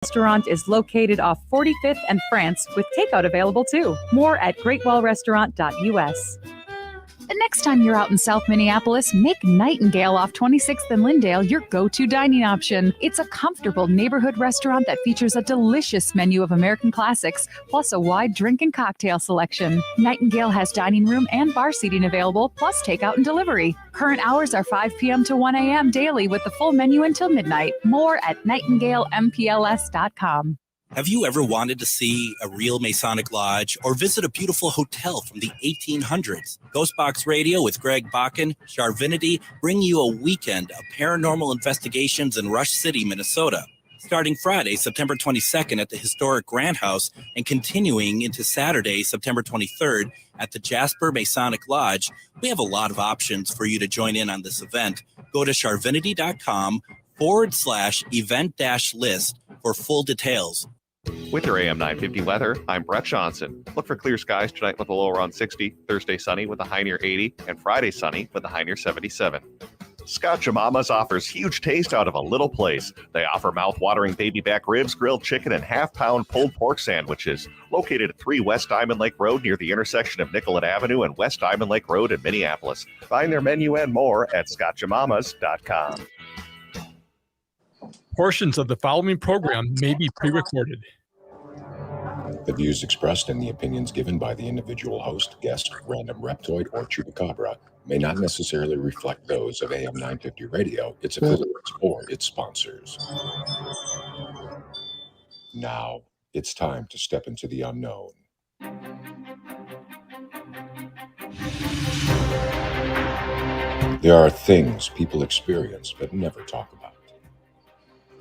Restaurant is located off 45th and France with takeout available too. More at greatwellrestaurant.us. The next time you're out in South Minneapolis, make Nightingale off 26th and Lyndale your go-to dining option. It's a comfortable neighborhood restaurant that features a delicious menu of American classics, plus a wide drink and cocktail selection. Nightingale has dining room and bar seating available, plus takeout and delivery. Current hours are 5 p.m. to 1 a.m. daily with the full menu until midnight. More at nightingalempls.com. Have you ever wanted to see a real Masonic lodge or visit a beautiful hotel from the 1800s? GhostBox Radio with Greg Bakun, Charvinity bring you a weekend of paranormal investigations in Rush City, Minnesota. Starting Friday, September 22nd at the historic Grant House and continuing into Saturday, September 23rd at the Jasper Masonic Lodge, we have a lot of options for you to join in on this event. Go to charvinity.com/event-list for full details. With your AM 950 weather, I'm Brett Johnson. Look for clear skies tonight with a low around 60, Thursday sunny with a high near 80, and Friday sunny with a high near 77. Scotch Mama's offers huge taste out of a little place. They offer mouth-watering baby back ribs, grilled chicken, and half-pound pulled pork sandwiches. Located at 3 West Diamond Lake Road near the intersection of Nicollet Avenue and West Diamond Lake Road in Minneapolis. Find their menu and more at scotchamamas.com. Portions of the following program may be pre-recorded. The views expressed and the opinions given by the individual host, guest, random reptoid, or chupacabra may not necessarily reflect those of AM 950 Radio, its affiliates, or its sponsors. Now, it's time to step into the unknown. There are things people experience but never talk about.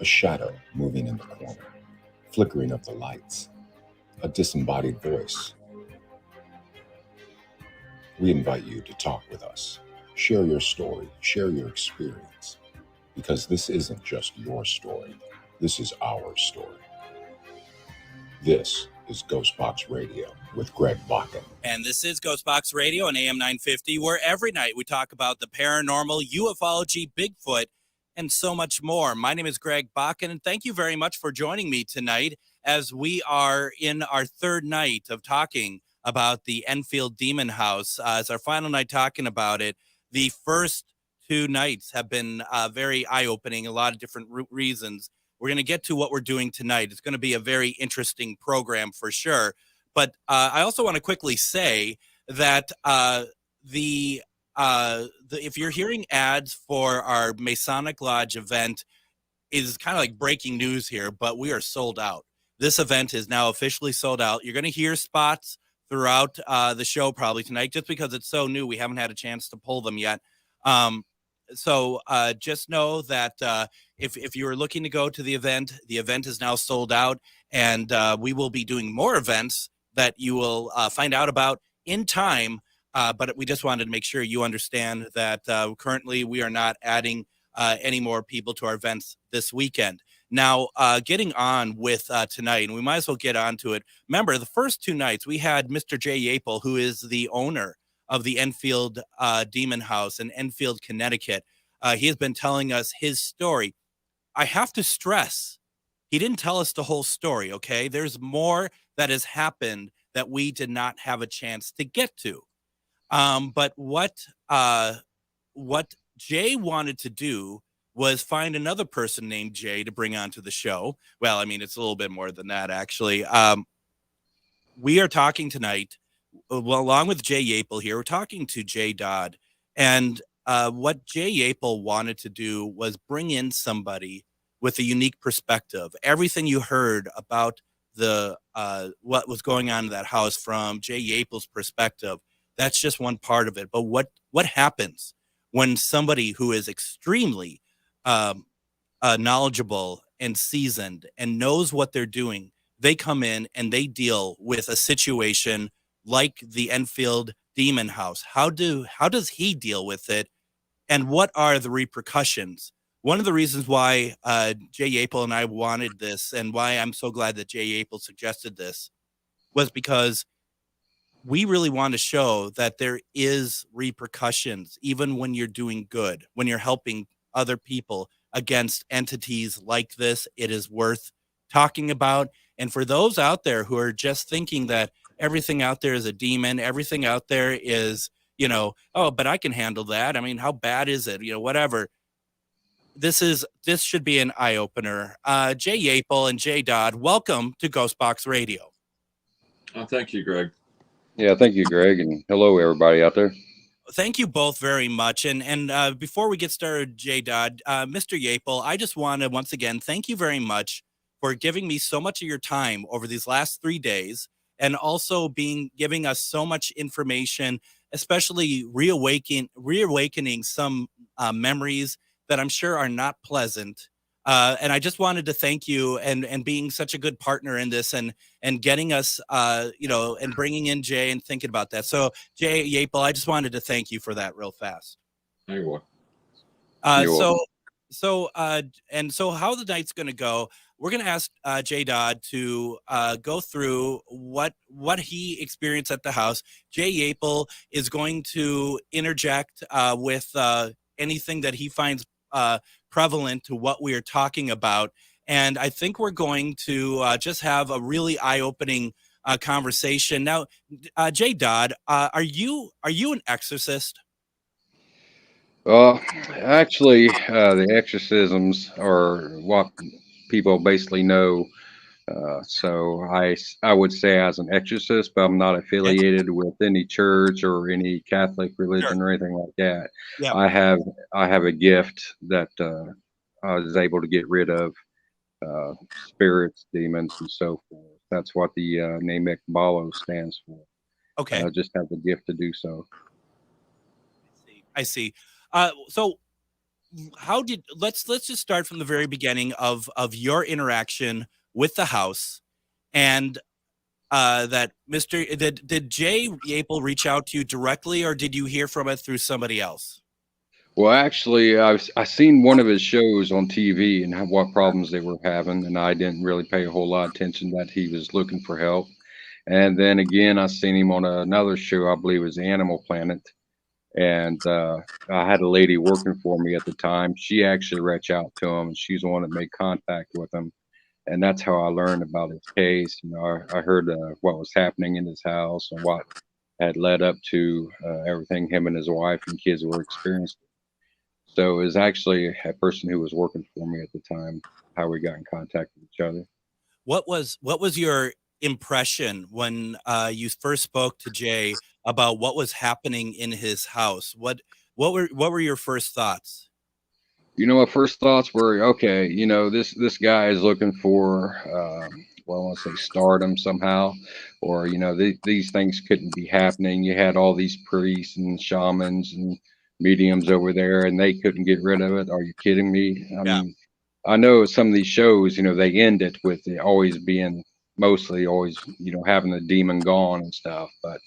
A shadow moving in the corner, flickering of the lights, a disembodied voice. We invite you to talk with us. Share your story, share your experience, because this isn't just your story. This is our story. This is GhostBox Radio with Greg Bakun. And this is GhostBox Radio on AM 950, where every night we talk about the paranormal, ufology, Bigfoot, and so much more. My name is Greg Bakun, and thank you very much for joining me tonight as we are in our third night of talking about the Enfield Demon House. As our final night talking about it, the first 2 nights have been very eye-opening, a lot of different reasons. We're going to get to what we're doing tonight. It's going to be a very interesting program for sure. But I also want to quickly say that if you're hearing ads for our Masonic Lodge event, is kind of like breaking news here, but we are sold out. This event is now officially sold out. You're going to hear spots throughout the show probably tonight, just because it's so new. We haven't had a chance to pull them yet. So just know that if you are looking to go to the event is now sold out, and we will be doing more events that you will find out about in time. But we just wanted to make sure you understand that currently we are not adding any more people to our events this weekend. Now, getting on with tonight, and we might as well get on to it. Remember, the first 2 nights, we had Mr. Jay Yaple, who is the owner of the Enfield Demon House in Enfield, Connecticut. He has been telling us his story. I have to stress, he didn't tell us the whole story, okay? There's more that has happened that we did not have a chance to get to. But what Jay wanted to do was find another person named Jay to bring onto the show. Well, I mean, it's a little bit more than that, actually. We are talking tonight, well, along with Jayy Yaple here, we're talking to Jayy Dodd. And what Jayy Yaple wanted to do was bring in somebody with a unique perspective. Everything you heard about the what was going on in that house from Jayy Yaple's perspective, that's just one part of it. But what happens when somebody who is extremely knowledgeable and seasoned and knows what they're doing, they come in and they deal with a situation like the Enfield Demon House? How does he deal with it, and what are the repercussions? One of the reasons why Jayy Yaple and I wanted this, and why I'm so glad that Jayy Yaple suggested this, was because we really want to show that there is repercussions even when you're doing good, when you're helping other people against entities like this. It is worth talking about. And for those out there who are just thinking that everything out there is a demon, everything out there is, oh, but I can handle that. I mean, how bad is it? Whatever. This should be an eye opener. Jay Yaple and Jayy Dodd, welcome to GhostBox Radio. Oh, thank you, Greg. Yeah, thank you, Greg, and hello, everybody out there. Thank you both very much. And before we get started, Jayy Dodd, Mr. Yaple, I just want to once again thank you very much for giving me so much of your time over these last 3 days, and also giving us so much information, especially reawakening some memories that I'm sure are not pleasant. And I just wanted to thank you and being such a good partner in this and getting us, and bringing in Jay and thinking about that. So Jay Yaple, I just wanted to thank you for that real fast. You're welcome. So how the night's going to go, we're going to ask Jayy Dodd to go through what he experienced at the house. Jay Yaple is going to interject with anything that he finds prevalent to what we are talking about. And I think we're going to just have a really eye-opening conversation. Now, Jayy Dodd, are you an exorcist? Well, actually, the exorcisms are what people basically know. So I would say as an exorcist, but I'm not affiliated with any church or any Catholic religion or anything like that. Yeah. I have a gift that I was able to get rid of spirits, demons, and so forth. That's what the name Ekbalo stands for. Okay. I just have the gift to do so. I see. So let's just start from the very beginning of your interaction with the house, and did Jay Yaple reach out to you directly, or did you hear from it through somebody else? Well, actually, I seen one of his shows on TV and what problems they were having, and I didn't really pay a whole lot of attention that he was looking for help. And then again, I seen him on another show, I believe it was Animal Planet, and I had a lady working for me at the time. She actually reached out to him, and she's the one that made contact with him. And that's how I learned about his case. I heard what was happening in his house and what had led up to everything him and his wife and kids were experiencing. So it was actually a person who was working for me at the time, how we got in contact with each other. What was your impression when you first spoke to Jay about what was happening in his house? What were your first thoughts? My first thoughts were, okay, this guy is looking for, I want to say stardom somehow, or, these things couldn't be happening. You had all these priests and shamans and mediums over there, and they couldn't get rid of it. Are you kidding me? I mean, I know some of these shows, they end it with it always being mostly always, having the demon gone and stuff. But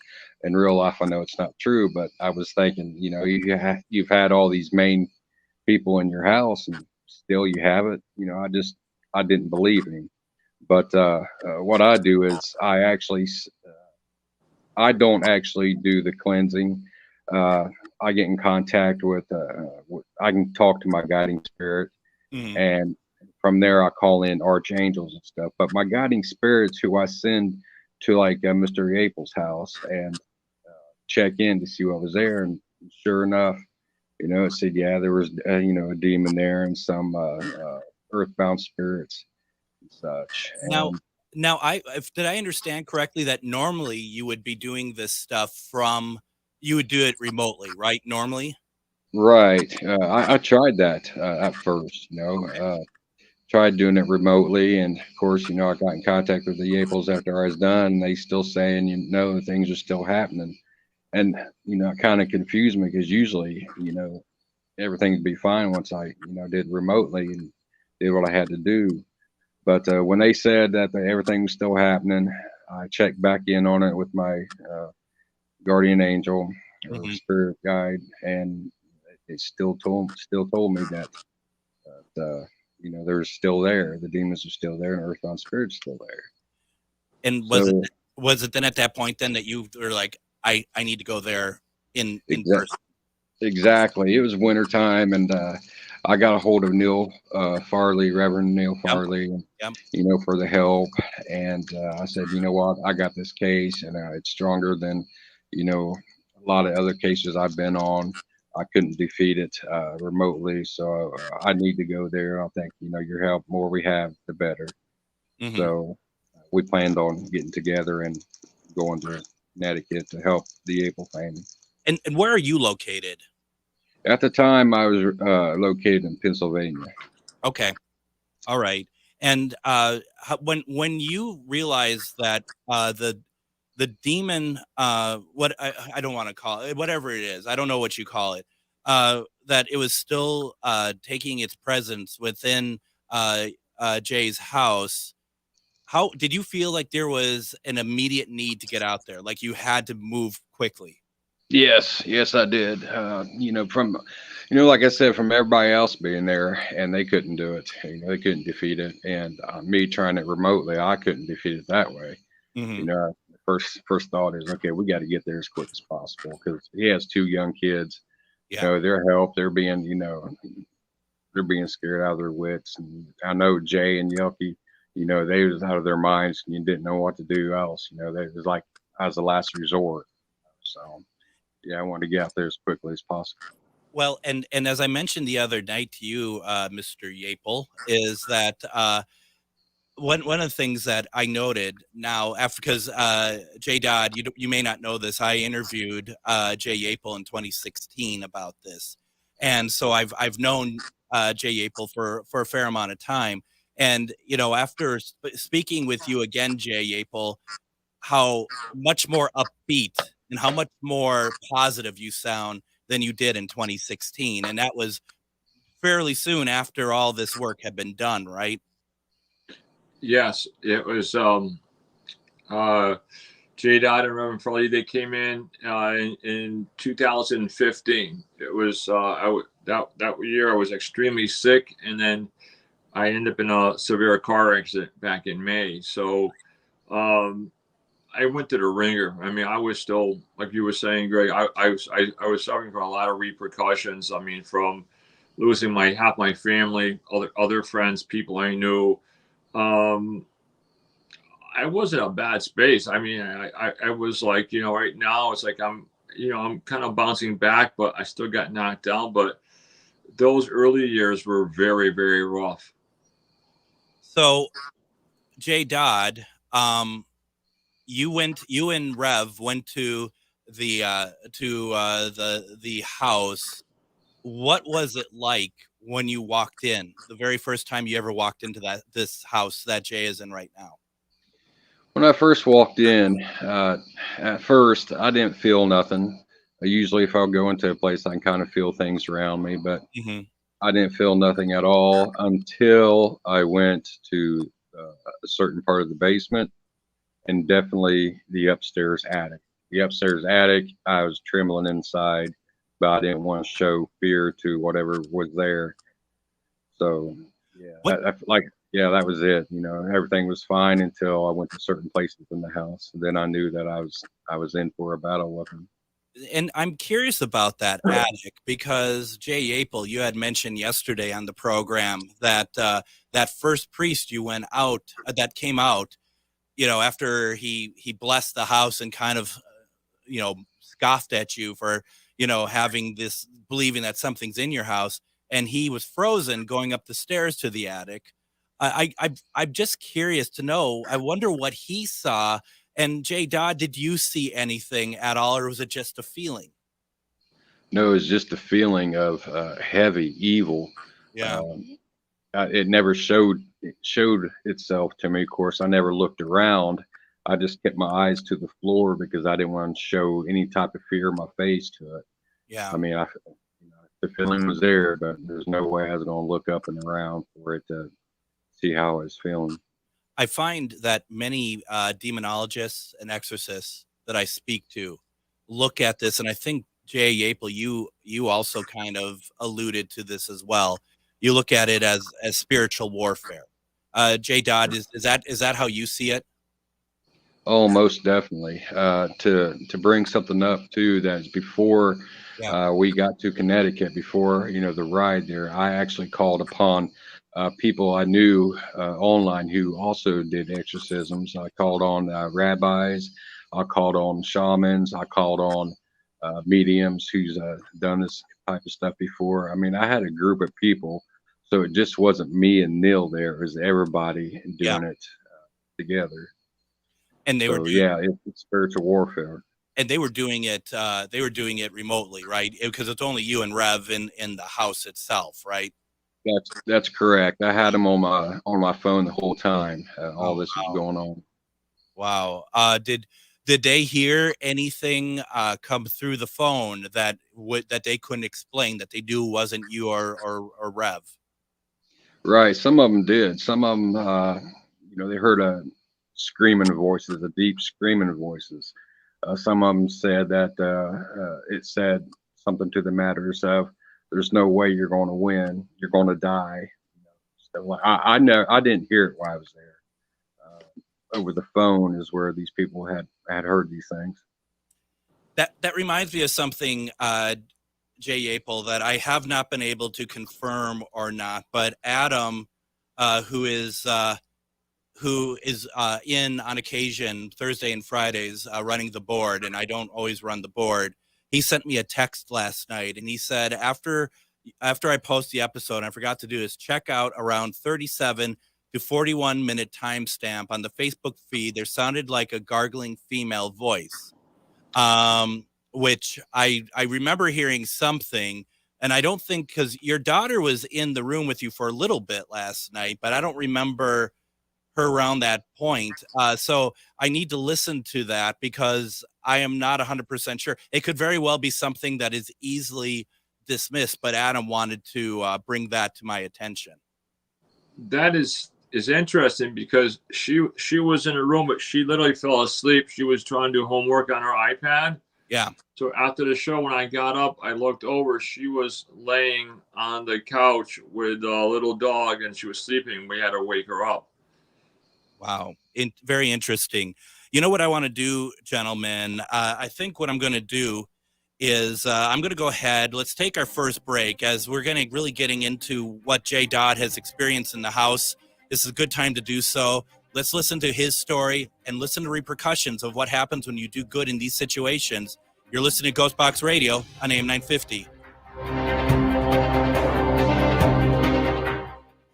in real life, I know it's not true. But I was thinking, you've had all these main people in your house and still you have it. I didn't believe him. But what I do is I don't actually do the cleansing. I get in contact with I can talk to my guiding spirit, and from there I call in archangels and stuff. But my guiding spirits, who I send to like Mr. Yaple's house and check in to see what was there, and sure enough, it said, yeah, there was, a demon there and some earthbound spirits and such. Now, did I understand correctly that normally you would be doing this stuff you would do it remotely, right? Normally? Right. I tried that at first, tried doing it remotely. And of course, I got in contact with the Yaples after I was done, and they still saying, things are still happening. And, it kind of confused me because usually, everything would be fine once I, did remotely and did what I had to do. But when they said that everything was still happening, I checked back in on it with my guardian angel or spirit guide, and it still told me that, they're still there. The demons are still there, and earthbound spirits still there. And was it then at that point then that you were like, I need to go there in person? Exactly. It was wintertime, and I got a hold of Neil Farley, Reverend Neil Farley, Yep. you know, for the help. And I said, you know what, I got this case, and it's stronger than, you know, a lot of other cases I've been on. I couldn't defeat it remotely, so I need to go there. I think, you know, your help, more we have, the better. Mhm. So we planned on getting together and going to Connecticut to help the Yaple family. And where are you located? At the time, I was located in Pennsylvania. Okay. All right. And when you realize that the demon, what I don't want to call it, whatever it is, I don't know what you call it, that it was still taking its presence within Jay's house. How did you feel like there was an immediate need to get out there? Like you had to move quickly? Yes, I did. You know, from, you know, like I said, from everybody else being there, and they couldn't do it. You know, they couldn't defeat it, and me trying it remotely, I couldn't defeat it that way. You know, first thought is, okay, we got to get there as quick as possible, because he has 2 young kids. Yeah. You know, their help, they're being, you know, they're being scared out of their wits. And I know Jay and Yelke, you know, they was out of their minds, and you didn't know what to do else. You know, it was like as a last resort. So yeah, I wanted to get out there as quickly as possible. Well, and as I mentioned the other night to you, Mr. Yaple, is that one of the things that I noted now, after, because Jayy Dodd, you may not know this, I interviewed Jayy Yaple in 2016 about this, and so I've known Jayy Yaple for a fair amount of time, and you know, after speaking with you again, Jayy Yaple, how much more upbeat and how much more positive you sound than you did in 2016, and that was fairly soon after all this work had been done, right? Yes, it was Jayy Dodd and Reverend Farley. They came in 2015. It was that year I was extremely sick, and then I ended up in a severe car accident back in May. So I went to the ringer. I mean, I was still, like you were saying, Greg, I was suffering from a lot of repercussions. I mean, from losing half my family, other friends, people I knew. I was in a bad space. I mean, I was like, you know, right now it's like I'm kind of bouncing back, but I still got knocked down. But those early years were very, very rough. So, Jayy Dodd, you and Rev went to the house. What was it like when you walked in? The very first time you ever walked into this house that Jay is in right now? When I first walked in, at first I didn't feel nothing. Usually, if I'll go into a place, I can kind of feel things around me, but I didn't feel nothing at all until I went to a certain part of the basement, and definitely the upstairs attic. The upstairs attic, I was trembling inside, but I didn't want to show fear to whatever was there. So yeah, that was it. You know, everything was fine until I went to certain places in the house, and then I knew that I was in for a battle with him. And I'm curious about that attic, because Jayy Yaple, you had mentioned yesterday on the program that that first priest you went out, that came out, you know, after he blessed the house and kind of, you know, scoffed at you for, you know, having this, believing that something's in your house, and he was frozen going up the stairs to the attic. I'm just curious to know. I wonder what he saw. And Jayy Dodd, did you see anything at all, or was it just a feeling? No, it was just a feeling of heavy evil. Yeah. It never showed itself to me. Of course, I never looked around. I just kept my eyes to the floor because I didn't want to show any type of fear in my face to it. Yeah. I mean, the feeling was there, but there's no way I was going to look up and around for it to see how I was feeling. I find that many demonologists and exorcists that I speak to look at this, and I think Jayy Yaple, you also kind of alluded to this as well. You look at it as spiritual warfare. Jayy Dodd, is that how you see it? Oh, most definitely. To bring something up too that's before we got to Connecticut before, the ride there, I actually called upon people I knew online who also did exorcisms. I called on rabbis. I called on shamans. I called on mediums who's done this type of stuff before. I mean, I had a group of people, so it just wasn't me and Neil there. It was everybody doing it together. And they were it's spiritual warfare. And they were doing it. They were doing it remotely, right? Because it's only you and Rev in the house itself, right? That's correct. I had them on my phone the whole time. All this was going on. Wow. Did they hear anything come through the phone that they couldn't explain, that they knew wasn't you or Rev? Right. Some of them did. Some of them, they heard screaming voices, the deep screaming voices. Some of them said that it said something to the matters of, "There's no way you're going to win. You're going to die." So I know I didn't hear it while I was there. Over the phone is where these people had heard these things. That reminds me of something, Jay Yaple, that I have not been able to confirm or not. But Adam, who is in on occasion Thursday and Fridays running the board, and I don't always run the board. He sent me a text last night, and he said after I post the episode, and I forgot to do this, check out around 37 to 41 minute timestamp on the Facebook feed. There sounded like a gargling female voice, which I remember hearing something. And I don't think, because your daughter was in the room with you for a little bit last night, but I don't remember her around that point. So I need to listen to that because I am not 100% sure. It could very well be something that is easily dismissed, but Adam wanted to bring that to my attention. That is interesting because she was in a room, but she literally fell asleep. She was trying to do homework on her iPad. Yeah. So after the show, when I got up, I looked over. She was laying on the couch with a little dog, and she was sleeping. We had to wake her up. Wow. Very interesting. You know what I want to do, gentlemen? I think what I'm going to do is I'm going to go ahead. Let's take our first break as we're going to really getting into what Jayy Dodd has experienced in the house. This is a good time to do so. Let's listen to his story and listen to repercussions of what happens when you do good in these situations. You're listening to GhostBox Radio on AM 950.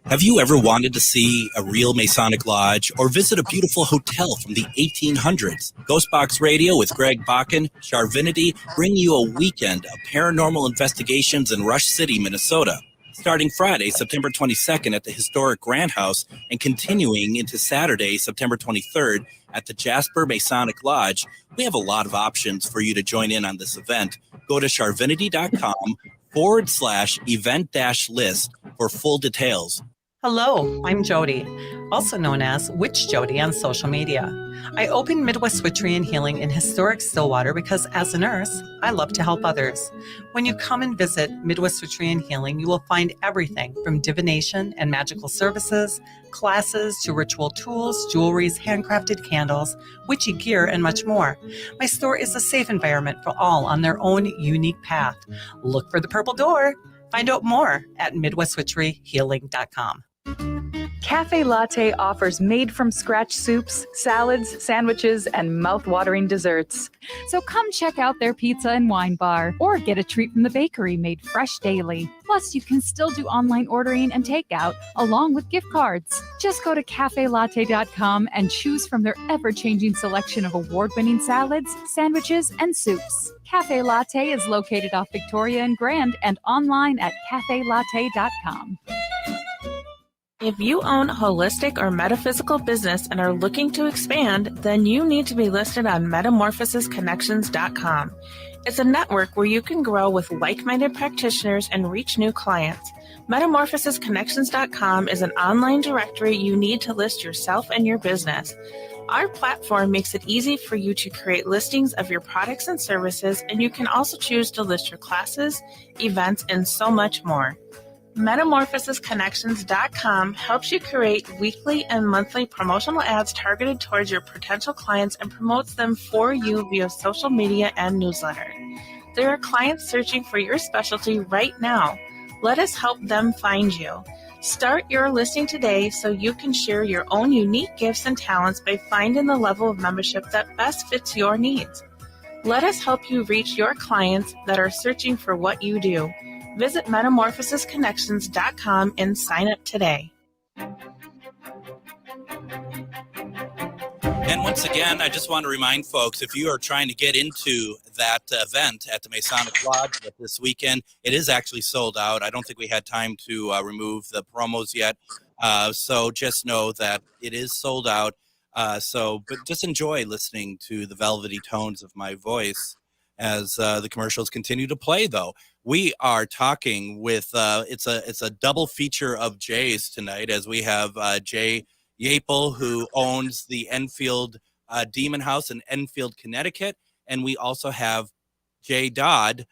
Have you ever wanted to see a real Masonic lodge or visit a beautiful hotel from the 1800s? GhostBox Radio with Greg Bakun, Charvinity, bring you a weekend of paranormal investigations in Rush City, Minnesota. Starting Friday, September 22nd at the historic Grand House and continuing into Saturday, September 23rd at the Jasper Masonic Lodge, we have a lot of options for you to join in on this event. Go to charvinity.com/event-list for full details. Hello, I'm Jody, also known as Witch Jody on social media. I opened Midwest Witchery and Healing in historic Stillwater because as a nurse, I love to help others. When you come and visit Midwest Witchery and Healing, you will find everything from divination and magical services, classes to ritual tools, jewelries, handcrafted candles, witchy gear, and much more. My store is a safe environment for all on their own unique path. Look for the purple door. Find out more at MidwestWitcheryHealing.com. Cafe Latte offers made-from-scratch soups, salads, sandwiches, and mouth-watering desserts. So come check out their pizza and wine bar, or get a treat from the bakery made fresh daily. Plus, you can still do online ordering and takeout, along with gift cards. Just go to cafelatte.com and choose from their ever-changing selection of award-winning salads, sandwiches, and soups. Cafe Latte is located off Victoria and Grand and online at cafelatte.com. If you own a holistic or metaphysical business and are looking to expand, then you need to be listed on metamorphosisconnections.com. It's a network where you can grow with like-minded practitioners and reach new clients. Metamorphosisconnections.com is an online directory you need to list yourself and your business. Our platform makes it easy for you to create listings of your products and services, and you can also choose to list your classes, events, and so much more. Metamorphosisconnections.com helps you create weekly and monthly promotional ads targeted towards your potential clients and promotes them for you via social media and newsletter. There are clients searching for your specialty right now. Let us help them find you. Start your listing today so you can share your own unique gifts and talents by finding the level of membership that best fits your needs. Let us help you reach your clients that are searching for what you do. Visit metamorphosisconnections.com and sign up today. And once again, I just want to remind folks, if you are trying to get into that event at the Masonic Lodge this weekend, it is actually sold out. I don't think we had time to remove the promos yet. So just know that it is sold out. But just enjoy listening to the velvety tones of my voice as the commercials continue to play, though. We are talking with, it's a double feature of Jay's tonight, as we have Jayy Yaple, who owns the Enfield Demon House in Enfield, Connecticut. And we also have Jayy Dodd,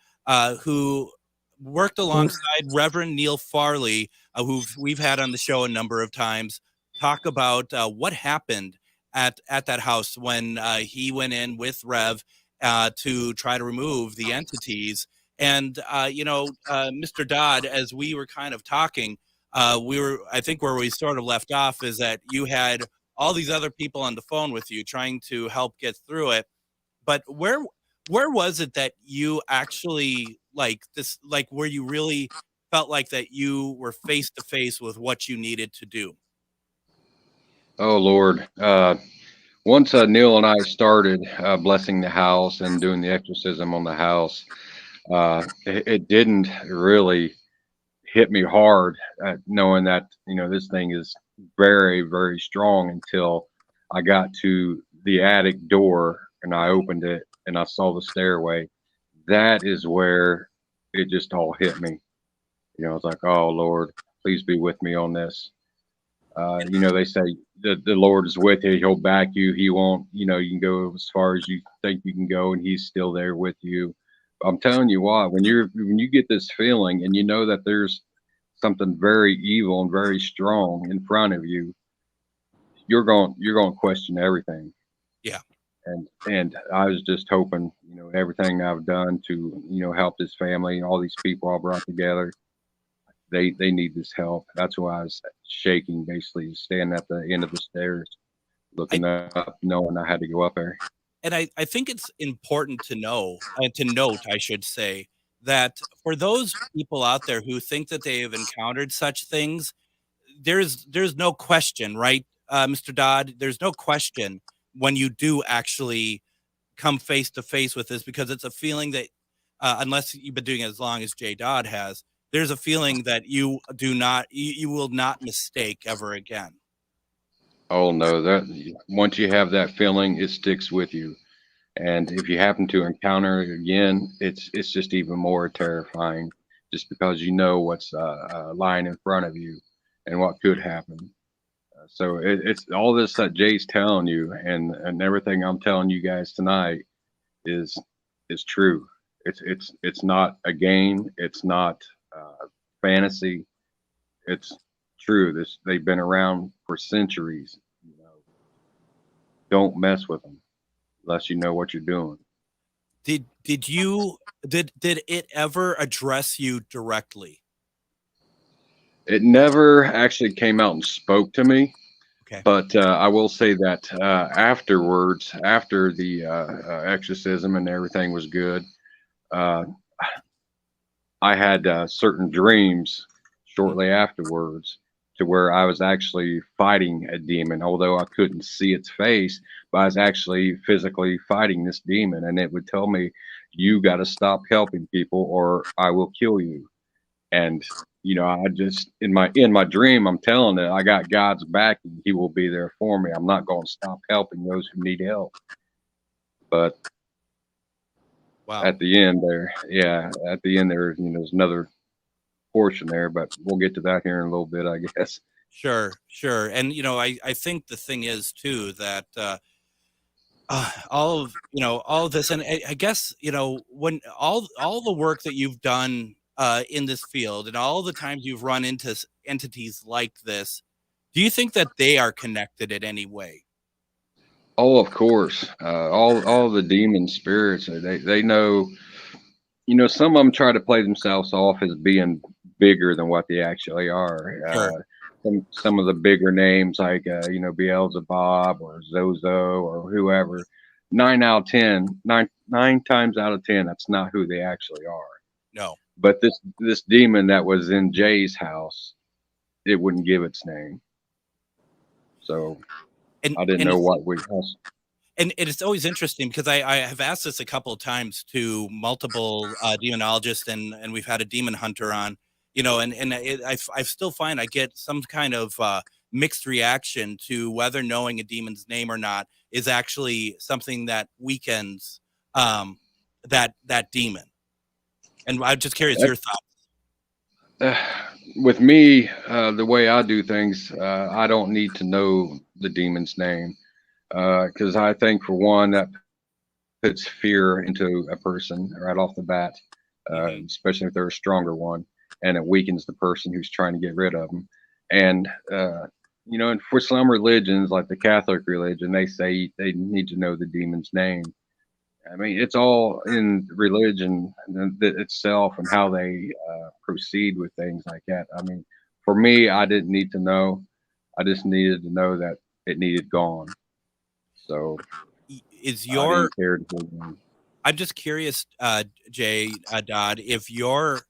who worked alongside Reverend Neil Farley, who we've had on the show a number of times, talk about what happened at that house when he went in with Rev to try to remove the entities. And, Mr. Dodd, as we were kind of talking, I think where we sort of left off is that you had all these other people on the phone with you trying to help get through it. But where was it that you actually where you really felt like that you were face to face with what you needed to do? Oh, Lord. Once Neil and I started blessing the house and doing the exorcism on the house, it didn't really hit me hard, knowing that, this thing is very, very strong, until I got to the attic door and I opened it and I saw the stairway. That is where it just all hit me. I was like, oh, Lord, please be with me on this. They say that the Lord is with you. He'll back you. He won't, you can go as far as you think you can go, and he's still there with you. I'm telling you what, when you get this feeling and you know that there's something very evil and very strong in front of you, you're going to question everything. Yeah. And I was just hoping, everything I've done to, help this family, all these people I brought together, they need this help. That's why I was shaking, basically standing at the end of the stairs, looking up, knowing I had to go up there. And I think it's important to note, I should say, that for those people out there who think that they have encountered such things, there's no question, right, Mr. Dodd? There's no question when you do actually come face to face with this, because it's a feeling that, unless you've been doing it as long as Jayy Dodd has, there's a feeling that you will not mistake ever again. Oh no, that once you have that feeling, it sticks with you. And if you happen to encounter it again, it's just even more terrifying, just because you know what's lying in front of you and what could happen. So it's all this that Jay's telling you, and everything I'm telling you guys tonight is true. It's not a game. It's not fantasy. It's true. They've been around for centuries. Don't mess with them unless you know what you're doing. Did it ever address you directly? It never actually came out and spoke to me. Okay. But I will say that afterwards, after the exorcism and everything was good, I had certain dreams shortly afterwards, to where I was actually fighting a demon, although I couldn't see its face, but I was actually physically fighting this demon. And it would tell me, you got to stop helping people or I will kill you. And, I just, in my dream, I'm telling it, I got God's back and he will be there for me. I'm not going to stop helping those who need help. But wow. At the end there, there's another portion there, but we'll get to that here in a little bit, I guess. Sure. And, I think the thing is too, that, all of this, and I guess, when all the work that you've done, in this field and all the times you've run into entities like this, do you think that they are connected in any way? Oh, of course. All the demon spirits, they know some of them try to play themselves off as being bigger than what they actually are. Sure. Some of the bigger names like Beelzebub or Zozo or whoever, 9 times out of 10, that's not who they actually are. No. But this demon that was in Jay's house, it wouldn't give its name. So I didn't know what we. And it's always interesting because I have asked this a couple of times to multiple demonologists, and we've had a demon hunter on, I still find I get some kind of mixed reaction to whether knowing a demon's name or not is actually something that weakens that demon. And I'm just curious your thoughts. With me, the way I do things, I don't need to know the demon's name. Because I think, for one, that puts fear into a person right off the bat, especially if they're a stronger one, and it weakens the person who's trying to get rid of them. And, and for some religions, like the Catholic religion, they say they need to know the demon's name. I mean, it's all in religion itself and how they proceed with things like that. I mean, for me, I didn't need to know. I just needed to know that it needed gone. So I'm just curious, Jayy Dodd, if your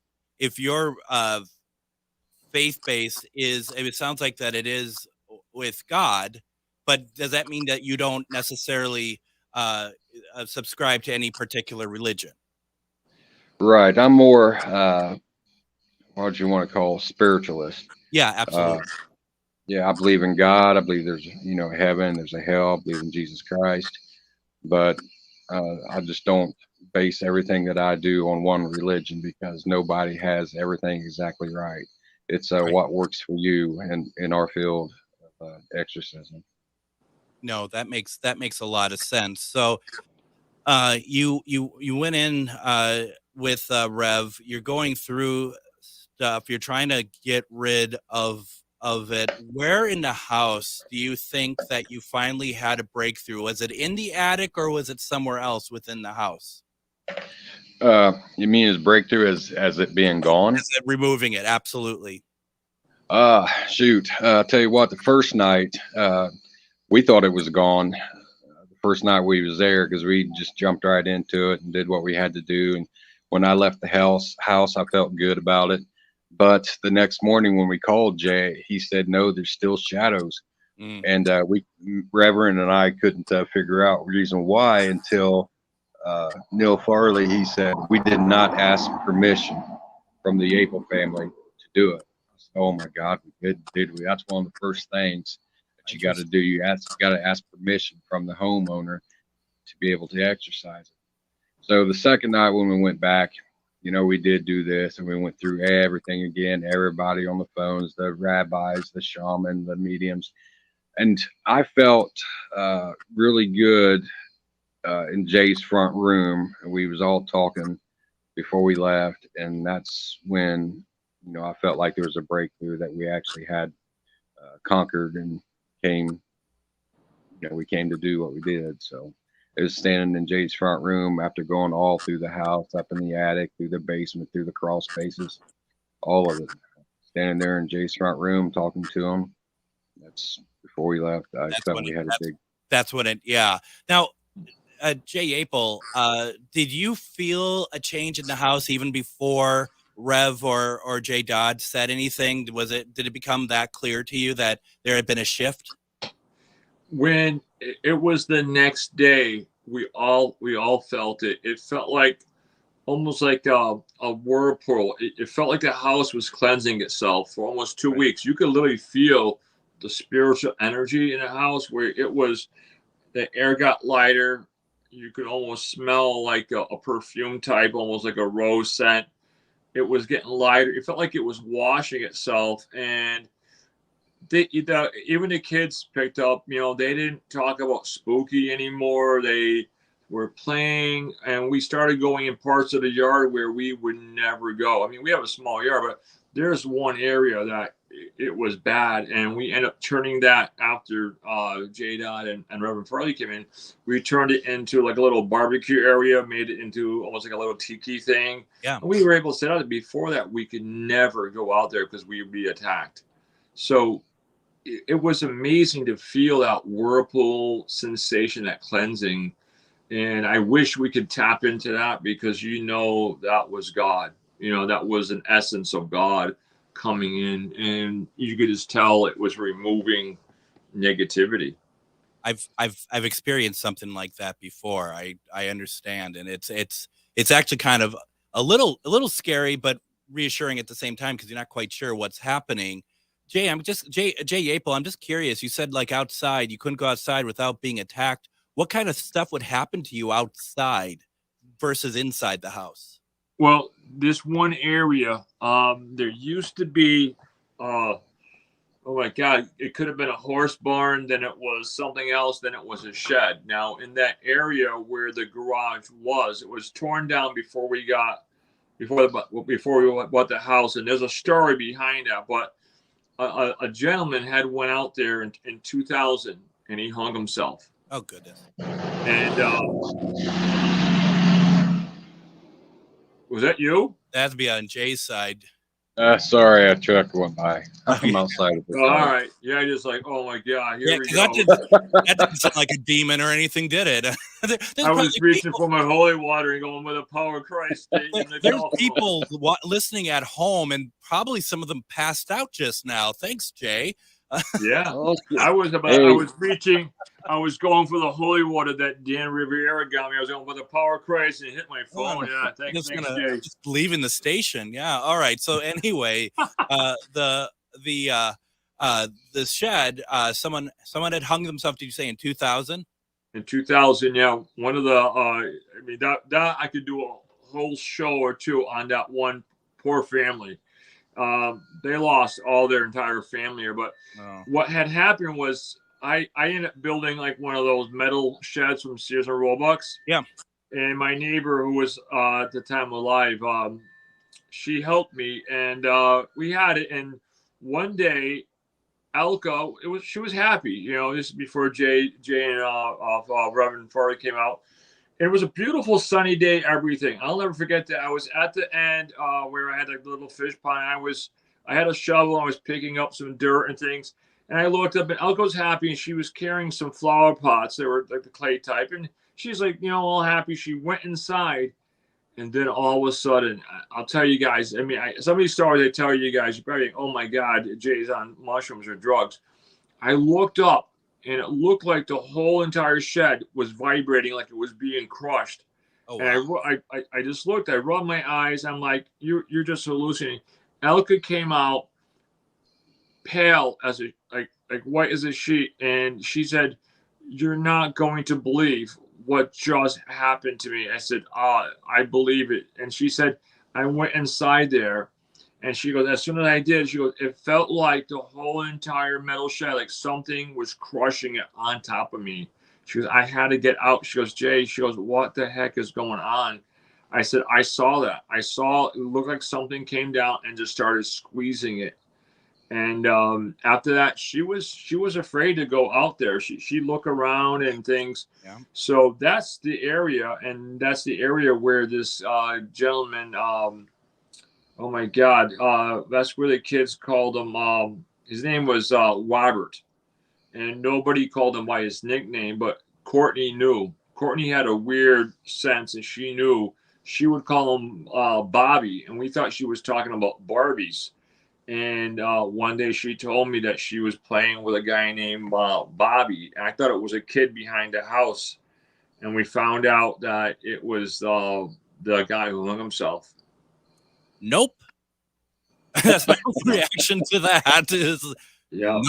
faith base is, it sounds like that it is with God, but does that mean that you don't necessarily subscribe to any particular religion? Right. I'm more, what do you want to call, spiritualist? Yeah, absolutely. Yeah, I believe in God. I believe there's, a heaven, there's a hell. I believe in Jesus Christ. But I just don't base everything that I do on one religion, because nobody has everything exactly right. It's Right. what works for you and in our field of exorcism. No, that makes a lot of sense. So you went in with Rev. You're going through stuff. You're trying to get rid of it. Where in the house do you think that you finally had a breakthrough? Was it in the attic or was it somewhere else within the house? You mean as breakthrough as it being gone? As it removing it, absolutely. Shoot. I'll tell you what, the first night we thought it was gone. The first night we was there, because we just jumped right into it and did what we had to do. And when I left the house, I felt good about it. But the next morning when we called Jay, he said, no, there's still shadows. And Reverend and I couldn't figure out the reason why until Neil Farley, he said, we did not ask permission from the Yaple family to do it. I said, oh my God, we did we? That's one of the first things that you got to do. You got to ask permission from the homeowner to be able to exercise it. So the second night when we went back, we did do this, and we went through everything again, everybody on the phones, the rabbis, the shaman, the mediums. And I felt really good in Jay's front room. And we was all talking before we left. And that's when, I felt like there was a breakthrough, that we actually had conquered and we came to do what we did. So it was standing in Jay's front room after going all through the house, up in the attic, through the basement, through the crawl spaces, all of it. Standing there in Jay's front room, talking to him. That's before we left. I felt we had a big. That's what it. Yeah. Now, Jay Yaple, did you feel a change in the house even before Rev or Jayy Dodd said anything? Did it become that clear to you that there had been a shift? When it was the next day, we all felt it. It felt like almost like a whirlpool. It felt like the house was cleansing itself for almost 2 weeks. You could literally feel the spiritual energy in the house, where the air got lighter. You could almost smell like a perfume type, almost like a rose scent. It was getting lighter. It felt like it was washing itself. And even the kids picked up, they didn't talk about spooky anymore. They were playing, and we started going in parts of the yard where we would never go. I mean, we have a small yard, but there's one area that it was bad. And we ended up turning that after Jayy Dodd and Reverend Farley came in. We turned it into like a little barbecue area, made it into almost like a little tiki thing. Yeah. And we were able to set out. Before that, we could never go out there because we would be attacked. So it was amazing to feel that whirlpool sensation, that cleansing. And I wish we could tap into that, because that was God. That was an essence of God coming in, and you could just tell it was removing negativity. I've experienced something like that before. I understand, and it's actually kind of a little scary, but reassuring at the same time, because you're not quite sure what's happening. Jay Yaple, I'm just curious. You said like outside, you couldn't go outside without being attacked. What kind of stuff would happen to you outside versus inside the house? Well, this one area, there used to be, oh my God, it could have been a horse barn, then it was something else, then it was a shed. Now, in that area where the garage was, it was torn down before we bought the house, and there's a story behind that. But a gentleman had went out there in 2000, and he hung himself. Oh, goodness. And was that you? That'd be on Jay's side. Sorry, a truck went by. I'm outside of the all right. Yeah, just like, oh my God, here we go. That didn't sound like a demon or anything, did it? I was reaching for my holy water and going with the power of Christ. There's people listening at home, and probably some of them passed out just now. Thanks, Jay. Yeah, I was going for the holy water that Dan Riviera got me. I was going for the power of Christ and hit my phone. Yeah, thanks, Jay. Just leaving the station. Yeah, all right. So anyway, the shed. Someone had hung themselves. Did you say in 2000? In 2000, yeah. One of the that I could do a whole show or two on that one poor family. They lost all their entire family here, but what had happened was I ended up building like one of those metal sheds from Sears and Roebuck. Yeah. And my neighbor, who was at the time alive, she helped me, and we had it. And one day, Elka, she was happy. This is before Jay and Reverend Farley came out. It was a beautiful sunny day, everything. I'll never forget that. I was at the end where I had a little fish pond. I had a shovel. I was picking up some dirt and things. And I looked up, and Elka was happy, and she was carrying some flower pots. They were like the clay type. And she's like, all happy. She went inside. And then all of a sudden, I'll tell you guys, some of these stories I tell you guys, you probably think, oh my God, Jay's on mushrooms or drugs. I looked up, and it looked like the whole entire shed was vibrating, like it was being crushed. Oh, wow. And I just looked. I rubbed my eyes. I'm like, you're just hallucinating. Elka came out pale as like white as a sheet, and she said, "You're not going to believe what just happened to me." I said, I believe it. And she said, I went inside there. And she goes, as soon as I did, she goes, it felt like the whole entire metal shed, like something was crushing it on top of me. She goes, I had to get out. She goes, Jay, she goes, what the heck is going on? I said, I saw that. It looked like something came down and just started squeezing it. And after that, she was afraid to go out there. She looked around and things. Yeah. So that's the area, and that's the area where this gentleman, oh my God, that's where the kids called him. His name was Robert, and nobody called him by his nickname, but Courtney knew. Courtney had a weird sense, and she knew. She would call him Bobby, and we thought she was talking about Barbies. And one day she told me that she was playing with a guy named Bobby. And I thought it was a kid behind the house. And we found out that it was the guy who hung himself. Nope. That's my reaction to that is no.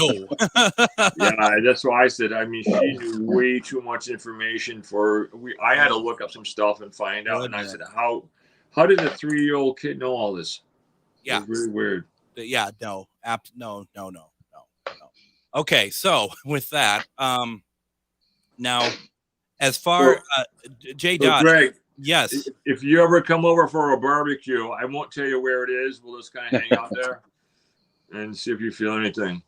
Yeah, that's why I said, she knew way too much information I had to look up some stuff and find out. And I said, how did a 3-year-old kid know all this? Yeah. It was really weird. Yeah, no. Okay, so with that, now as far Jayy Dodd, Greg, yes. If you ever come over for a barbecue, I won't tell you where it is. We'll just kind of hang out there. and see if you feel anything.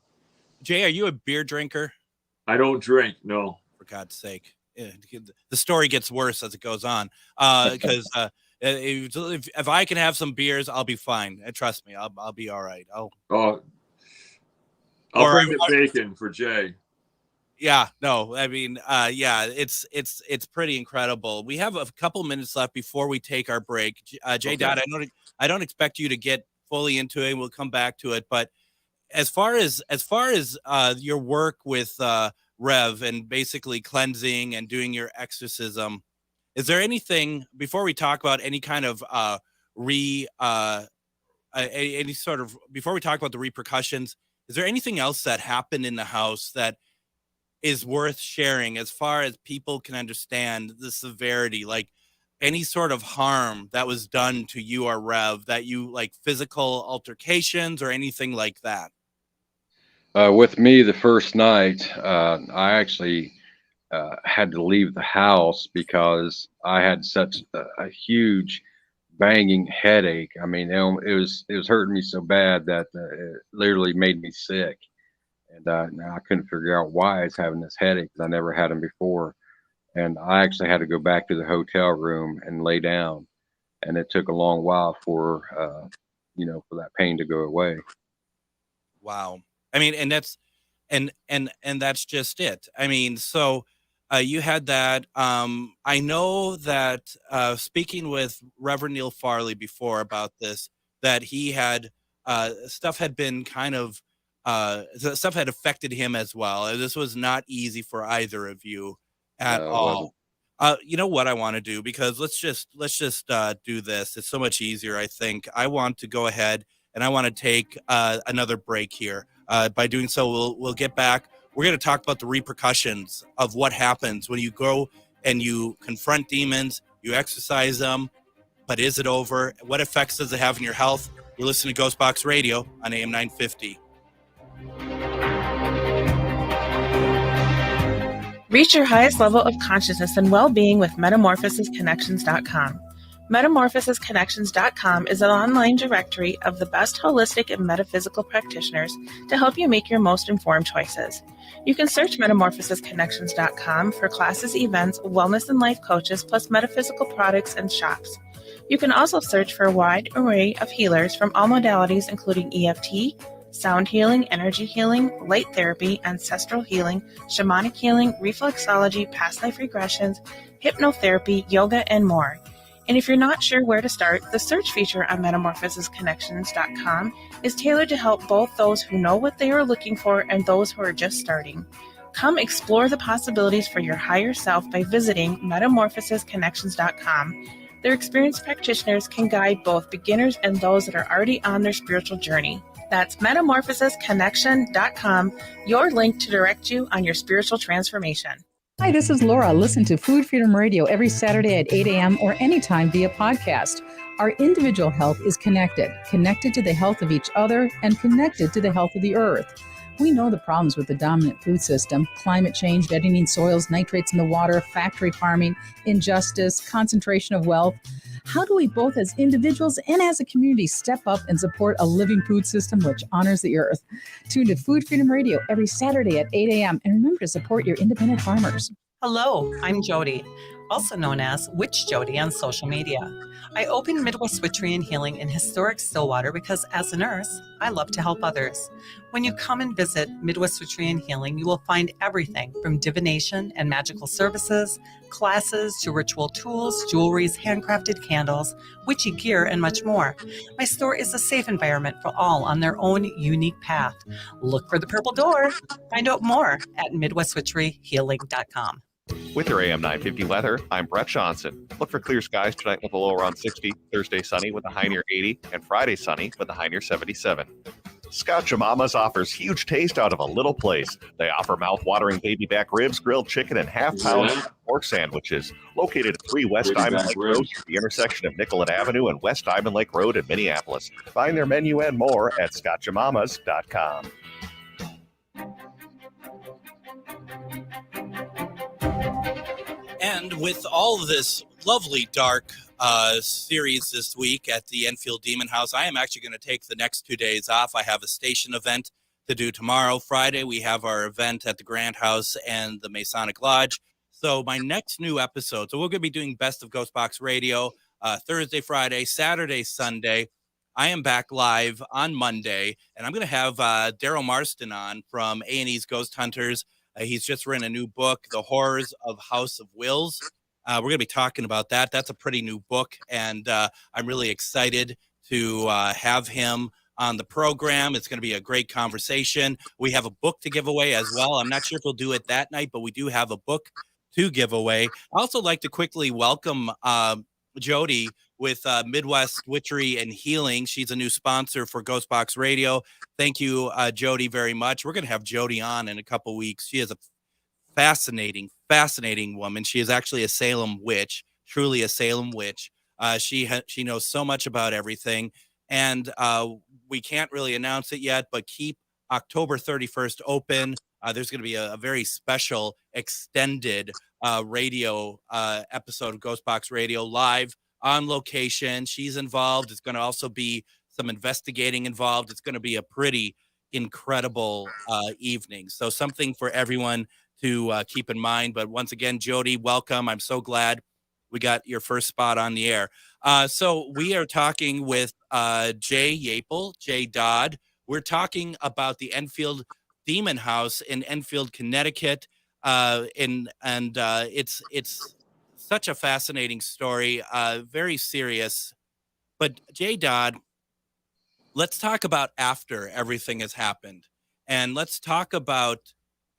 Jay, are you a beer drinker? I don't drink. No. For God's sake. The story gets worse as it goes on. Because if I can have some beers, I'll be fine. And trust me, I'll be all right. I'll bring the bacon for Jay. Yeah, no, I mean, it's pretty incredible. We have a couple minutes left before we take our break. Jayy Dodd, I don't expect you to get fully into it. We'll come back to it, but as far as your work with Rev and basically cleansing and doing your exorcism, is there anything before we talk about any kind of before we talk about the repercussions? Is there anything else that happened in the house that is worth sharing as far as people can understand the severity, like any sort of harm that was done to you or Rev, that you like physical altercations or anything like that? With me, the first night, I actually had to leave the house because I had such a huge banging headache. I mean, it was hurting me so bad that it literally made me sick. And now I couldn't figure out why I was having this headache because I never had them before. And I actually had to go back to the hotel room and lay down. And it took a long while for that pain to go away. Wow. I mean, and that's just it. I mean, so you had that. I know that speaking with Reverend Neil Farley before about this, that he had stuff had been kind of stuff had affected him as well. This was not easy for either of you at all. You know what I want to do, because let's just do this. It's so much easier. I think I want to go ahead and I want to take another break here. By doing so, we'll get back. We're going to talk about the repercussions of what happens when you go and you confront demons, you exorcise them, but is it over? What effects does it have on your health? You're listening to GhostBox Radio on AM 950. Reach your highest level of consciousness and well-being with metamorphosisconnections.com. Metamorphosisconnections.com is an online directory of the best holistic and metaphysical practitioners to help you make your most informed choices. You can search metamorphosisconnections.com for classes, events, wellness and life coaches, plus metaphysical products and shops. You can also search for a wide array of healers from all modalities, including EFT, sound healing, energy healing, light therapy, ancestral healing, shamanic healing, reflexology, past life regressions, hypnotherapy, yoga, and more. And if you're not sure where to start, the search feature on metamorphosisconnections.com is tailored to help both those who know what they are looking for and those who are just starting. Come explore the possibilities for your higher self by visiting metamorphosisconnections.com. Their experienced practitioners can guide both beginners and those that are already on their spiritual journey. That's metamorphosisconnection.com, your link to direct you on your spiritual transformation. Hi, this is Laura. Listen to Food Freedom Radio every Saturday at 8 a.m. or anytime via podcast. Our individual health is connected to the health of each other and connected to the health of the earth. We know the problems with the dominant food system: climate change, deadening soils, nitrates in the water, factory farming, injustice, concentration of wealth. How do we both as individuals and as a community step up and support a living food system which honors the earth? Tune to Food Freedom Radio every Saturday at 8 a.m. and remember to support your independent farmers. Hello, I'm Jody, also known as Witch Jody on social media. I opened Midwest Witchery and Healing in historic Stillwater because as a nurse, I love to help others. When you come and visit Midwest Witchery and Healing, you will find everything from divination and magical services, classes to ritual tools, jewelries, handcrafted candles, witchy gear, and much more. My store is a safe environment for all on their own unique path. Look for the purple door. Find out more at MidwestWitcheryHealing.com. With your AM 950 weather, I'm Brett Johnson. Look for clear skies tonight with a low around 60, Thursday sunny with a high near 80, and Friday sunny with a high near 77. Scotch Mama's offers huge taste out of a little place. They offer mouth-watering baby back ribs, grilled chicken, and half-pound pork sandwiches. Located at 3 West Diamond Lake Road, the intersection of Nicollet Avenue and West Diamond Lake Road in Minneapolis. Find their menu and more at scotchamamas.com. And with all of this lovely dark series this week at the Enfield Demon House. I am actually going to take the next 2 days off. I have a station event to do tomorrow. Friday, we have our event at the Grand House and the Masonic Lodge. So my next new episode, so we're going to be doing Best of GhostBox Radio Thursday, Friday, Saturday, Sunday. I am back live on Monday, and I'm going to have Daryl Marston on from A&E's Ghost Hunters. He's just written a new book, The Horrors of House of Wills. We're going to be talking about that. That's a pretty new book, and I'm really excited to have him on the program. It's going to be a great conversation. We have a book to give away as well. I'm not sure if we'll do it that night, but we do have a book to give away. I also like to quickly welcome Jody with Midwest Witchery and Healing. She's a new sponsor for GhostBox Radio. Thank you, Jody, very much. We're going to have Jody on in a couple weeks. She is a fascinating woman. She is actually a Salem witch, truly a Salem witch. She knows so much about everything, and we can't really announce it yet, but keep October 31st open. There's going to be a very special extended radio episode of GhostBox Radio live on location. She's involved. It's going to also be some investigating involved. It's going to be a pretty incredible evening. So something for everyone to keep in mind. But once again, Jody, welcome. I'm so glad we got your first spot on the air. So we are talking with Jayy Yaple, Jayy Dodd. We're talking about the Enfield Demon House in Enfield, Connecticut. It's such a fascinating story, very serious. But Jayy Dodd, let's talk about after everything has happened, and let's talk about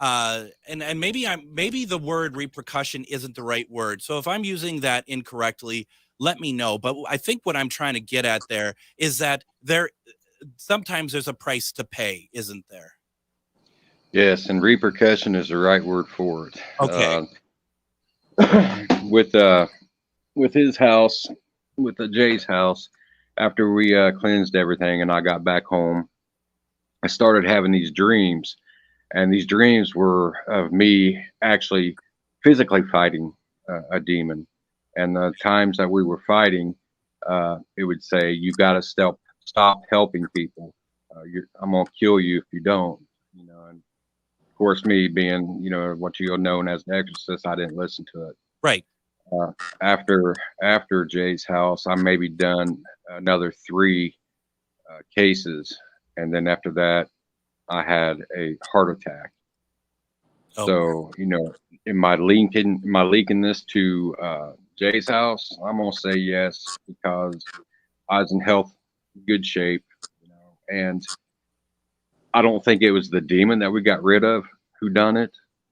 and maybe the word repercussion isn't the right word. So if I'm using that incorrectly, let me know. But I think what I'm trying to get at there is that sometimes there's a price to pay, isn't there? Yes, and repercussion is the right word for it. Okay. With his house, with Jay's house, after we cleansed everything and I got back home, I started having these dreams, and these dreams were of me actually physically fighting a demon. And the times that we were fighting, it would say, "You got to stop helping people. I'm gonna kill you if you don't." You know, and of course, me being, what you're known as an exorcist, I didn't listen to it. Right. After Jay's house, I maybe done another 3 cases, and then after that, I had a heart attack. Oh. So, am I linking this to Jay's house? I'm gonna say yes, because I was in good shape, and I don't think it was the demon that we got rid of who done it.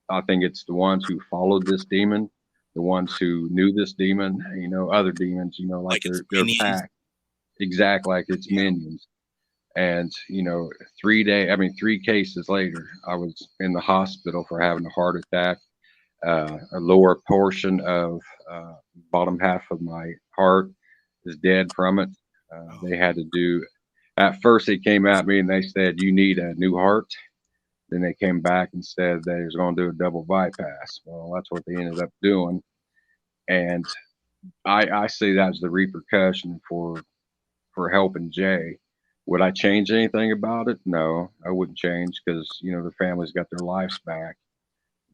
I think it's the ones who followed this demon, the ones who knew this demon, other demons, like their pack. Exactly, like it's minions. And, 3 cases later, I was in the hospital for having a heart attack. A lower portion of bottom half of my heart is dead from it. They had to do, at first they came at me and they said, "You need a new heart." Then they came back and said they was going to do a double bypass. Well, that's what they ended up doing. And I see that's the repercussion for helping Jay. Would I change anything about it? No, I wouldn't change, because, the family's got their lives back.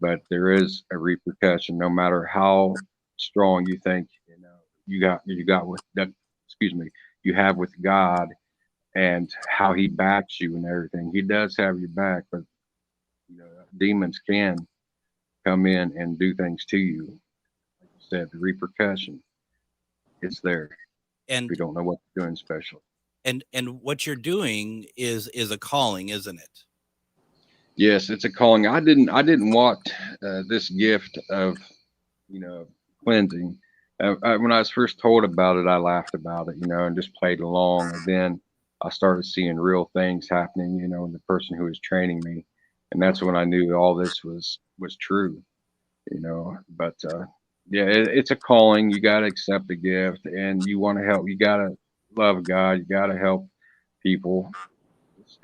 But there is a repercussion, no matter how strong you think, you got with that, you have with God, and how he backs you and everything. He does have your back, but demons can come in and do things to you. Like you said, the repercussion, it's there. And we don't know what you're doing special. And what you're doing is a calling, isn't it? Yes, it's a calling. I didn't want this gift of, cleansing. When I was first told about it, I laughed about it, and just played along. And then I started seeing real things happening, in the person who was training me. And that's when I knew all this was true, But it's a calling. You got to accept the gift, and you want to help. You got to love God. You got to help people.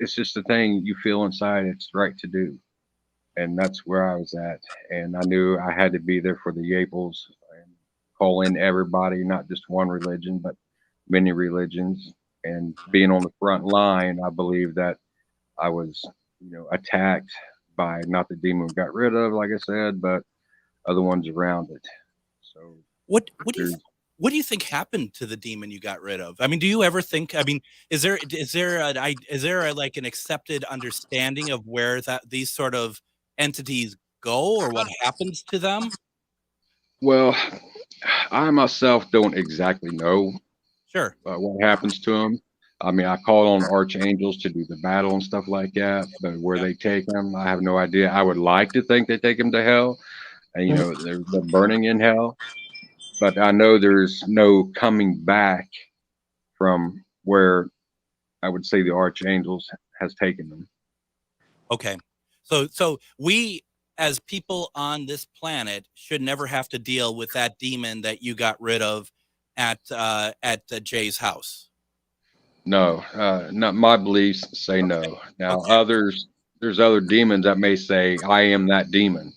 It's just a thing you feel inside it's right to do. And that's where I was at. And I knew I had to be there for the Yaples and call in everybody, not just one religion, but many religions. And being on the front line, I believe that I was, attacked by not the demon we got rid of, like I said, but other ones around it. So what do you think happened to the demon you got rid of? I mean, do you ever think? I mean, is there like an accepted understanding of where these sort of entities go or what happens to them? Well, I myself don't exactly know. Sure. What happens to them? I mean, I call on archangels to do the battle and stuff like that, but where they take them, I have no idea. I would like to think they take them to hell, and they're burning in hell. But I know there's no coming back from where I would say the archangels has taken them. Okay. So we as people on this planet should never have to deal with that demon that you got rid of at Jay's house. No, not my beliefs say no. Now there's other demons that may say, I am that demon,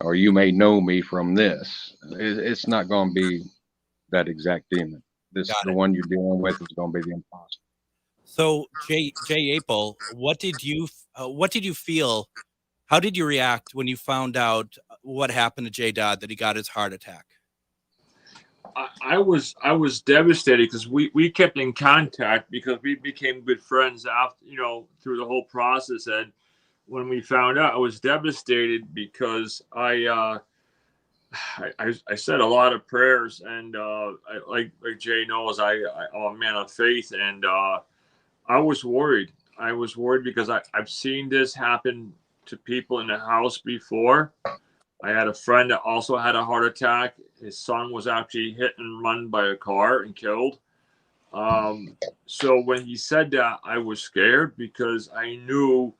or you may know me from this. It's not going to be that exact demon. The one you're dealing with is going to be the imposter. So Jay Yaple, what did you feel? How did you react when you found out what happened to Jayy Dodd, that he got his heart attack? I was devastated because we kept in contact because we became good friends after, through the whole process. And when we found out, I was devastated because I said a lot of prayers, and like Jay knows, I'm a man of faith, and I was worried. I was worried because I've seen this happen to people in the house before. I had a friend that also had a heart attack. His son was actually hit and run by a car and killed. So when he said that, I was scared because I knew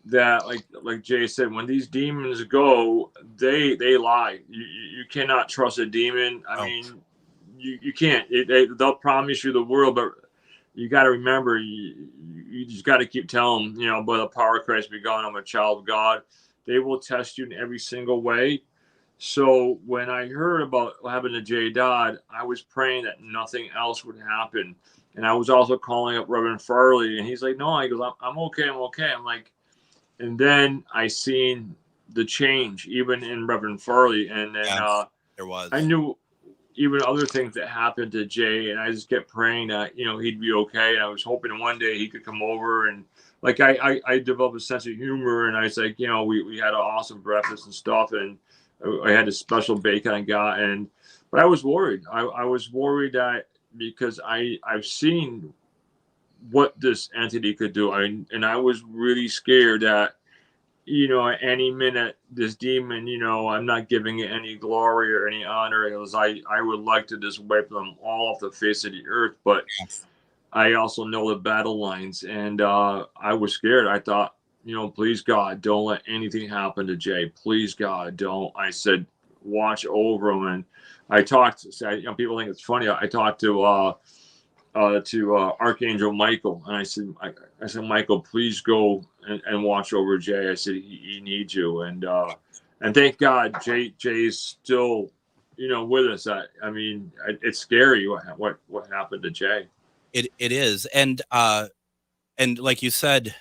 that, like Jay said, when these demons go, they lie. You cannot trust a demon. I mean, you can't. They'll promise you the world, but you got to remember, you just got to keep telling them, by the power of Christ be gone, I'm a child of God. They will test you in every single way. So when I heard about what happened to Jayy Dodd, I was praying that nothing else would happen. And I was also calling up Reverend Farley, and he's like, no, he goes, I'm okay. I'm like, and then I seen the change even in Reverend Farley. And then there was. I knew even other things that happened to Jay, and I just kept praying that, he'd be okay. And I was hoping one day he could come over, and like I developed a sense of humor, and I was like, we had an awesome breakfast and stuff, and I had a special bacon I got, but I was worried. I was worried that because I've seen what this entity could do, and I was really scared that, at any minute, this demon, I'm not giving it any glory or any honor. It was I would like to just wipe them all off the face of the earth, but I also know the battle lines, and I was scared. I thought, please God, don't let anything happen to Jay. Please God, don't. I said, watch over him. And I talked. People think it's funny. I talked to Archangel Michael, and I said, Michael, please go and watch over Jay. I said he needs you, and thank God Jay's still, with us. I mean, it's scary what happened to Jay. It is, and like you said,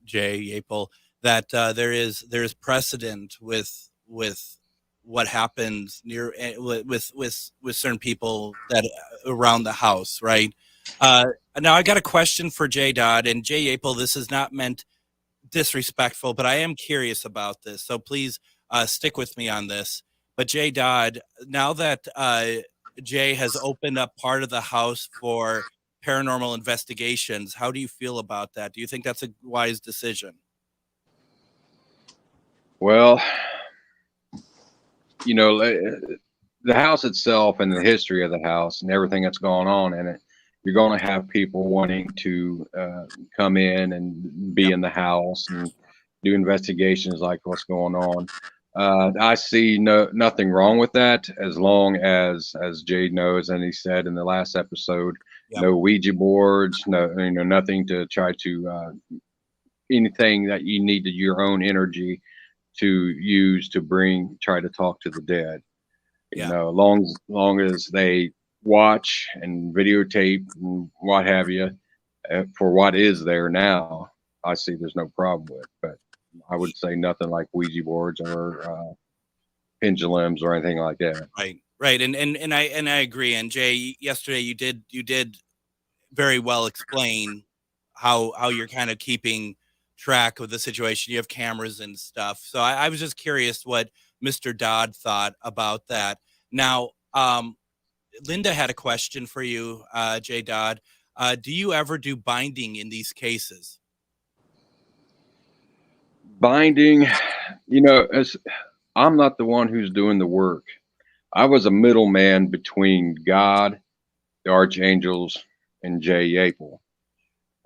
Jay Yaple, that there is precedent with what happens with certain people that around the house, right? Now I got a question for Jayy Dodd, and Jay Yaple. This is not meant disrespectful, but I am curious about this, so please stick with me on this. But Jayy Dodd, now that Jay has opened up part of the house for paranormal investigations, how do you feel about that? Do you think that's a wise decision? Well, the house itself and the history of the house and everything that's gone on in it, you're going to have people wanting to come in and be in the house and do investigations like what's going on. I see nothing wrong with that, as long as Jay knows, and he said in the last episode, no Ouija boards, nothing to try to anything that you needed your own energy to use to try to talk to the dead. You know, long as they watch and videotape and what have you, for what is there now, I see there's no problem with. But I would say nothing like Ouija boards or pendulums or anything like that. Right. And I agree. And Jay, yesterday you did very well explain how you're kind of keeping track of the situation. You have cameras and stuff. So I was just curious what Mr. Dodd thought about that. Now, Linda had a question for you, Jayy Dodd. Do you ever do binding in these cases? Binding, you know, as I'm not the one who's doing the work. I was a middleman between God, the archangels, and Jay Yaple.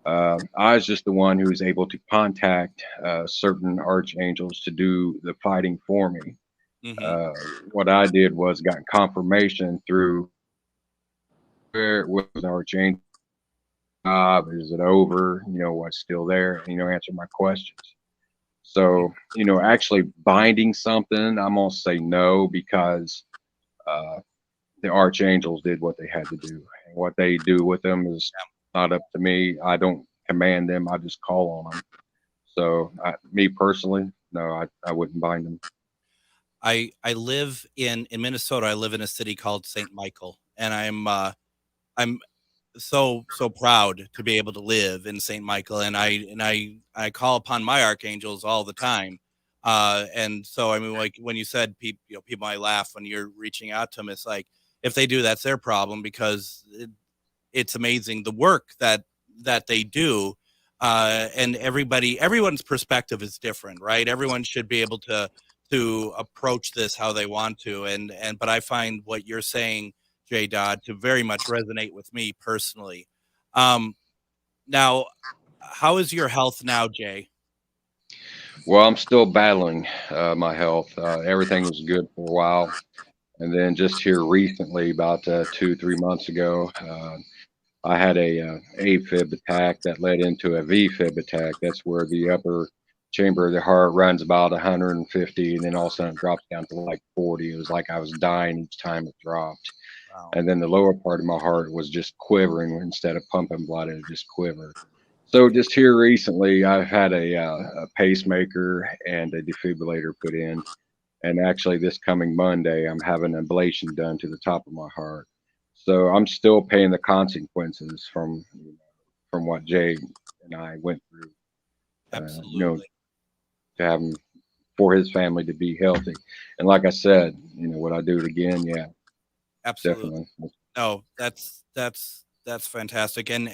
I was just the one who was able to contact certain archangels to do the fighting for me. What I did was got confirmation through where it was the archangel. Is it over? You know, what's still there? You know, answer my questions. So, you know, actually binding something, I'm gonna say no, because the archangels did what they had to do. And what they do with them is not up to me. I don't command them. I just call on them. So, me personally, no, I wouldn't bind them. I live in Minnesota. I live in a city called St. Michael, and I'm so proud to be able to live in St. Michael, and I call upon my archangels all the time. And so, I mean, like when you said people might laugh when you're reaching out to them, it's like, if they do, that's their problem, because it's amazing the work that they do. And everyone's perspective is different, right? Everyone should be able to approach this how they want to. But I find what you're saying, Jayy Dodd, to very much resonate with me personally. Now, how is your health now, Jay? Well, I'm still battling my health. Everything was good for a while. And then just here recently, about 2-3 months ago, I had a AFib attack that led into a VFib attack. That's where the upper chamber of the heart runs about 150, and then all of a sudden it drops down to like 40. It was like I was dying each time it dropped. Wow. And then the lower part of my heart was just quivering. Instead of pumping blood, it just quivered. So just here recently, I've had a pacemaker and a defibrillator put in. And actually this coming Monday, I'm having an ablation done to the top of my heart. So I'm still paying the consequences from what Jay and I went through. Absolutely. You know, to have him, for his family to be healthy. And like I said, you know, would I do it again? Yeah. Absolutely. Definitely. No, that's fantastic. And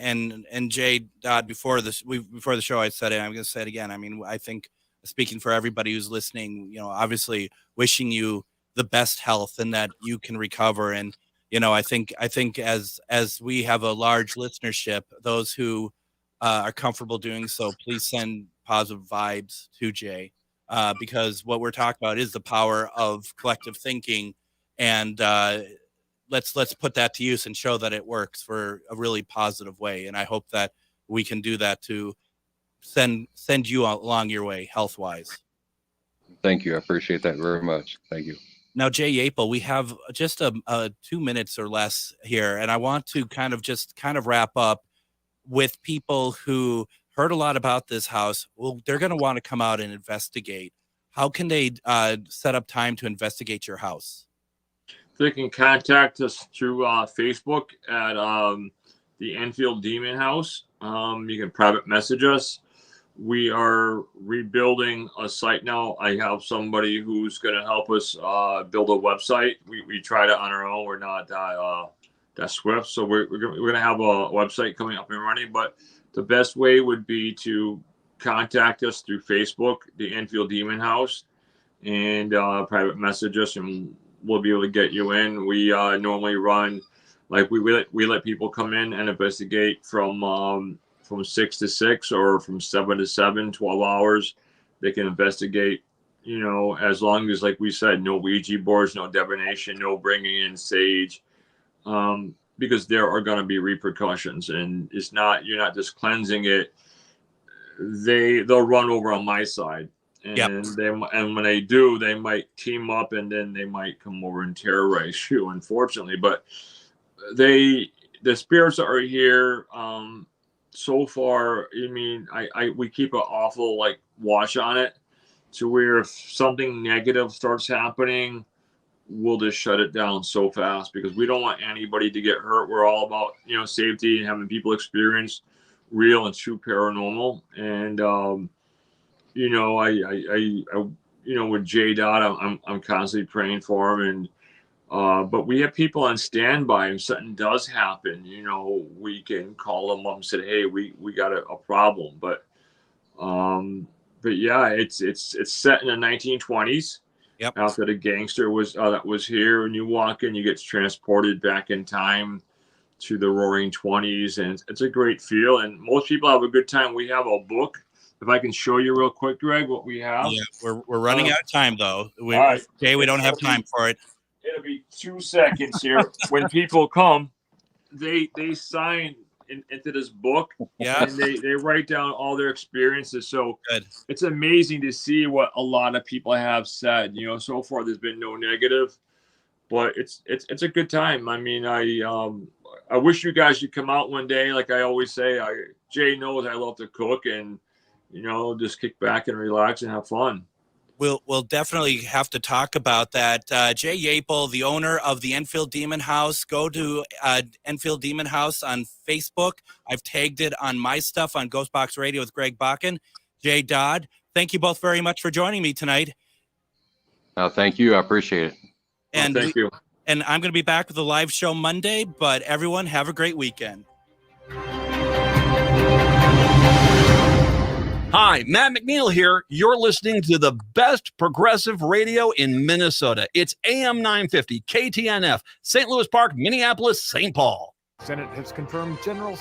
Jayy Dodd, before the show, I said it, I'm going to say it again. I mean, I think, speaking for everybody who's listening, you know, obviously wishing you the best health and that you can recover. And, you know, I think as we have a large listenership, those who are comfortable doing so, please send positive vibes to Jay, because what we're talking about is the power of collective thinking. And let's put that to use and show that it works for a really positive way. And I hope that we can do that to send you along your way health wise. Thank you. I appreciate that very much. Thank you. Now, Jay Yaple, we have just 2 minutes or less here, and I want to kind of wrap up with people who heard a lot about this house. Well, they're going to want to come out and investigate. How can they set up time to investigate your house? They can contact us through Facebook at the Enfield Demon House. You can private message us. We are rebuilding a site now. I have somebody who's going to help us build a website. We tried it on our own. We're not that swift. So we're going to have a website coming up and running. But the best way would be to contact us through Facebook, the Enfield Demon House, and private message us, and we'll be able to get you in. We normally run, like we let people come in and investigate from 6 to 6 or from 7 to 7, 12 hours. They can investigate, you know, as long as, like we said, no Ouija boards, no divination, no bringing in sage, because there are going to be repercussions, and you're not just cleansing it. They'll run over on my side, And and when they do, they might team up, and then they might come over and terrorize you, unfortunately. But the spirits that are here, so far, I mean, we keep an awful like watch on it, to where if something negative starts happening, we'll just shut it down so fast, because we don't want anybody to get hurt. We're all about, safety and having people experience real and true paranormal. And with Jayy Dodd, I'm constantly praying for him. And but we have people on standby. If something does happen, we can call them up and say, hey, we got a problem. But yeah, it's set in the 1920s. Yep. After the gangster that was here, and you walk in, you get transported back in time to the Roaring 20s, and it's a great feel. And most people have a good time. We have a book. If I can show you real quick, Greg, what we have. Yeah, we're running out of time, though. All right. Jay, we don't have time for it. It'll be 2 seconds here. When people come, they sign into this book. Yeah. And they write down all their experiences. So good. It's amazing to see what a lot of people have said. So far there's been no negative, but it's a good time. I mean, I wish you guys should come out one day. Like I always say, Jay knows I love to cook, and just kick back and relax and have fun. We'll definitely have to talk about that. Jay Yaple, the owner of the Enfield Demon House. Go to Enfield Demon House on Facebook. I've tagged it on my stuff on GhostBox Radio with Greg Bakun. Jayy Dodd, thank you both very much for joining me tonight. Thank you. I appreciate it. And thank you. And I'm going to be back with a live show Monday, but everyone have a great weekend. Hi, Matt McNeil here. You're listening to the best progressive radio in Minnesota. It's AM 950, KTNF, St. Louis Park, Minneapolis, St. Paul. Senate has confirmed General